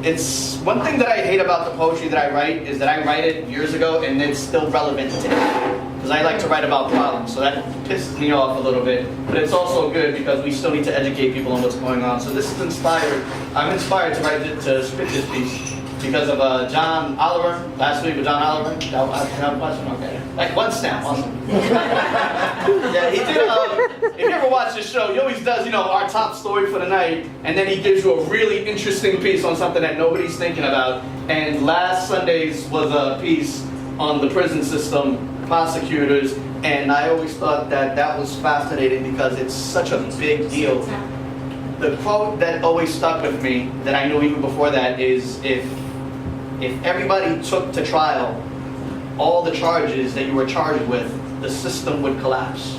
It's one thing that I hate about the poetry that I write is that I write it years ago and it's still relevant today. Because I like to write about problems, so that pisses me off a little bit. But it's also good because we still need to educate people on what's going on. So this is inspired. I'm inspired to spit this piece because of John Oliver. Last week with John Oliver. Okay. Like once now, awesome. Yeah, he did. If you ever watch this show, he always does, our top story for the night, and then he gives you a really interesting piece on something that nobody's thinking about. And last Sunday's was a piece on the prison system, prosecutors, and I always thought that was fascinating because it's such a big deal. The quote that always stuck with me, that I knew even before that, is if everybody took to trial all the charges that you were charged with, the system would collapse.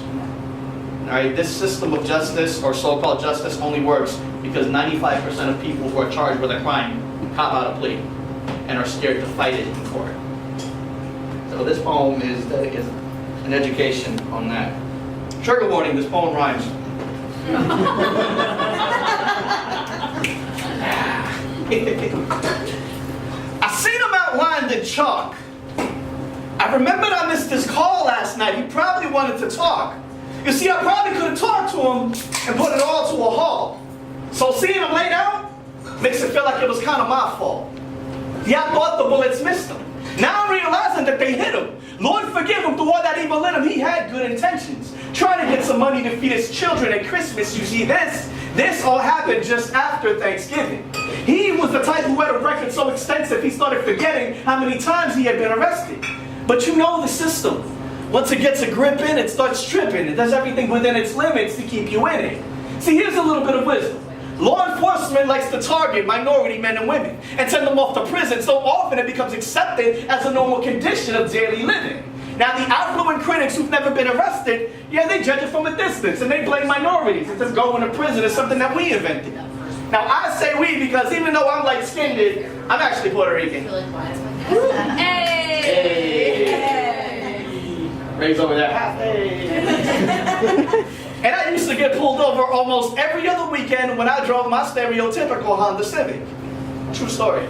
All right, this system of justice, or so-called justice, only works because 95% of people who are charged with a crime cop out a plea and are scared to fight it in court. So this poem is an education on that. Trigger warning, this poem rhymes. I seen him outlined in chalk. I remembered I missed his call last night. He probably wanted to talk. You see, I probably could have talked to him and put it all to a halt. So seeing him laid out makes it feel like it was kind of my fault. Yeah, I thought the bullets missed him. Now I'm realizing that they hit him. Lord forgive him through all that evil in him. He had good intentions. Trying to get some money to feed his children at Christmas. You see, this all happened just after Thanksgiving. He was the type who had a record so extensive he started forgetting how many times he had been arrested. But you know the system. Once it gets a grip in, it starts tripping. It does everything within its limits to keep you in it. See, here's a little bit of wisdom. Law enforcement likes to target minority men and women and send them off to prison so often it becomes accepted as a normal condition of daily living. Now the affluent critics who've never been arrested, yeah, they judge it from a distance and they blame minorities. It says going to prison is something that we invented. Now I say we because even though I'm light-skinned, I'm actually Puerto Rican. Hey! Ray's over there. Hey! And I used to get pulled over almost every other weekend when I drove my stereotypical Honda Civic. True story.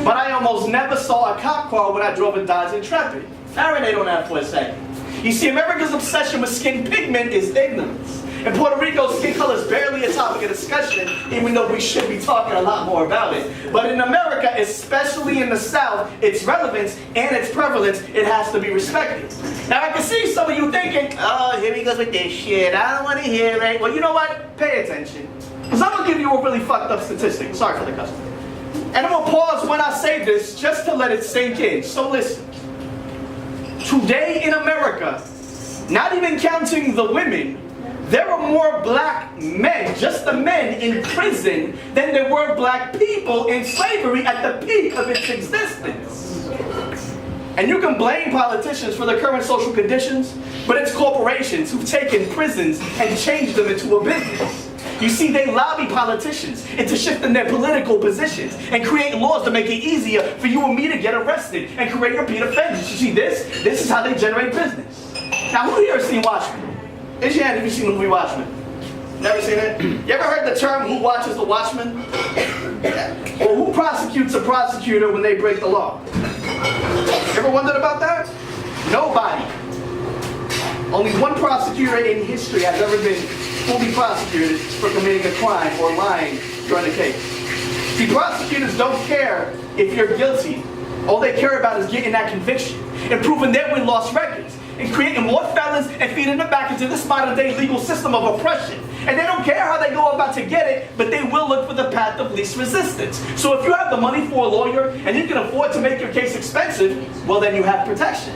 But I almost never saw a cop car when I drove a Dodge Intrepid. Marinate on that for a second. You see, America's obsession with skin pigment is ignorance. In Puerto Rico, skin color is barely a topic of discussion, even though we should be talking a lot more about it. But in America, especially in the South, its relevance and its prevalence, it has to be respected. Now, I can see some of you thinking, oh, here he goes with this shit. I don't want to hear it. Well, you know what? Pay attention. Because I'm going to give you a really fucked up statistic. Sorry for the custom. And I'm going to pause when I say this just to let it sink in. So listen. Today in America, not even counting the women, there are more black men, just the men, in prison than there were black people in slavery at the peak of its existence. And you can blame politicians for the current social conditions, but it's corporations who've taken prisons and changed them into a business. You see, they lobby politicians into shifting their political positions and create laws to make it easier for you and me to get arrested and create repeat offenders. You see, this is how they generate business. Now, who here has seen Watchmen? Raise your hand if you've seen the movie Watchmen. Never seen it? You ever heard the term, who watches the Watchmen? Or who prosecutes a prosecutor when they break the law? You ever wondered about that? Nobody. Only one prosecutor in history has ever been fully prosecuted for committing a crime or lying during a case. See, prosecutors don't care if you're guilty. All they care about is getting that conviction, improving their win-loss records, and creating more felons and feeding them back into this modern-day legal system of oppression. And they don't care how they go about to get it, but they will look for the path of least resistance. So if you have the money for a lawyer and you can afford to make your case expensive, well then you have protection.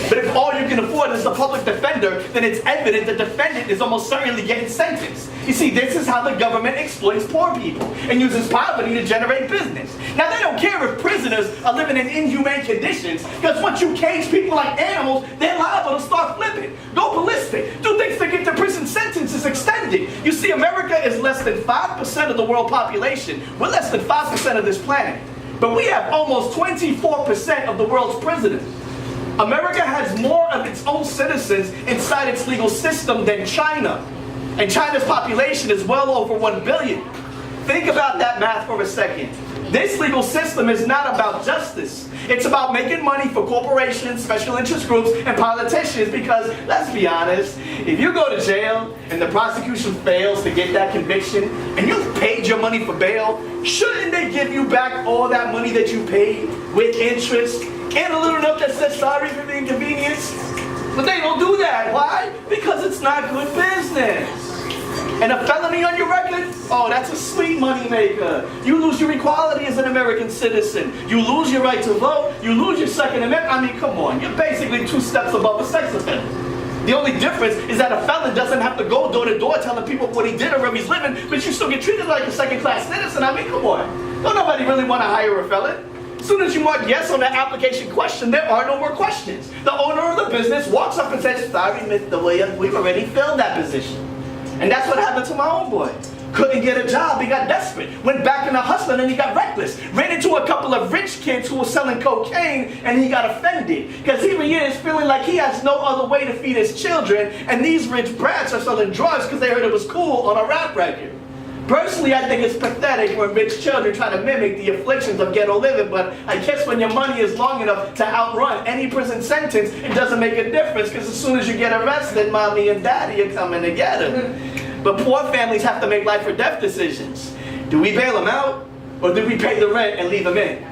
But if all you can afford is the public defender, then it's evident the defendant is almost certainly getting sentenced. You see, this is how the government exploits poor people and uses poverty to generate business. Now they don't care if prisoners are living in inhumane conditions, because once you cage people like animals, they're liable to start flipping, go ballistic, do things to get their prison sentences extended. You see, America is less than 5% of the world population. We're less than 5% of this planet. But we have almost 24% of the world's prisoners. America has more of its own citizens inside its legal system than China. And China's population is well over 1 billion. Think about that math for a second. This legal system is not about justice. It's about making money for corporations, special interest groups, and politicians because, let's be honest, if you go to jail and the prosecution fails to get that conviction and you've paid your money for bail, shouldn't they give you back all that money that you paid with interest and a little note that says sorry for the inconvenience? But they don't do that. Why? Because it's not good business. And a felony on your record? Oh, that's a sweet money maker. You lose your equality as an American citizen. You lose your right to vote. You lose your Second Amendment. I mean, come on. You're basically 2 steps above a sex offender. The only difference is that a felon doesn't have to go door to door telling people what he did or where he's living, but you still get treated like a second-class citizen. I mean, come on. Don't nobody really want to hire a felon. As soon as you mark yes on that application question, there are no more questions. The owner of the business walks up and says, sorry, Mr. Williams, we've already filled that position. And that's what happened to my own boy. Couldn't get a job, he got desperate. Went back into hustling and he got reckless. Ran into a couple of rich kids who were selling cocaine and he got offended. Because here he is feeling like he has no other way to feed his children and these rich brats are selling drugs because they heard it was cool on a rap record. Personally, I think it's pathetic when rich children try to mimic the afflictions of ghetto living, but I guess when your money is long enough to outrun any prison sentence, it doesn't make a difference because as soon as you get arrested, mommy and daddy are coming together. But poor families have to make life or death decisions. Do we bail them out or do we pay the rent and leave them in?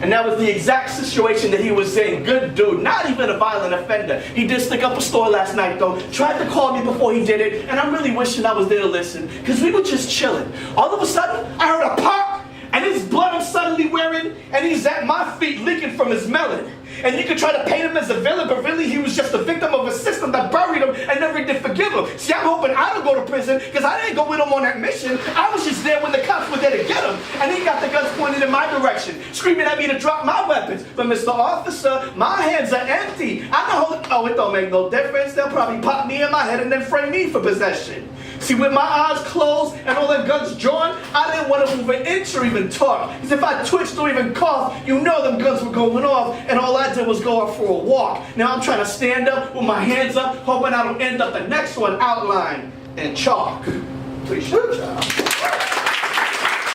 And that was the exact situation that he was in. Good dude, not even a violent offender. He did stick up a store last night though. Tried to call me before he did it, and I'm really wishing I was there to listen, because we were just chilling. All of a sudden, I heard a pop, and his blood I'm suddenly wearing, and he's at my feet leaking from his melon. And you could try to paint him as a villain, but really he was just a victim of a system that buried him and never did forgive him. See, I'm hoping I don't go to prison, because I didn't go with him on that mission. I was just there when the cops were there to get him. And he got the guns pointed in my direction, screaming at me to drop my weapons. But Mr. Officer, my hands are empty. Oh, it don't make no difference. They'll probably pop me in my head and then frame me for possession. See, with my eyes closed and all them guns drawn, I didn't want to move an inch or even talk. Because if I twitched or even coughed, you know them guns were going off, and all I did was go out for a walk. Now I'm trying to stand up with my hands up, hoping I don't end up the next one outlined in chalk. Please, good job.